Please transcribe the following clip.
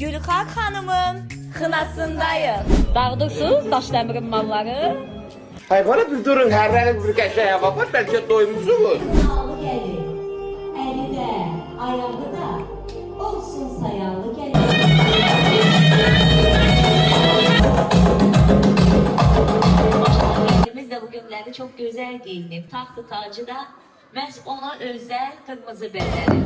Gülxar xanımın xınasındayıq. Dağıdırsınız Daşdəmirin malları. Hay bana bir durun, herhalde bir kaşaya bakar, belki doymuşsunuz. Sağlı gelir, eli de, ayağı da olsun sayalı gelir. Biz de bugünlerde çok güzel giyinip tahtı tacı da məhz ona özel kırmızı bezeli.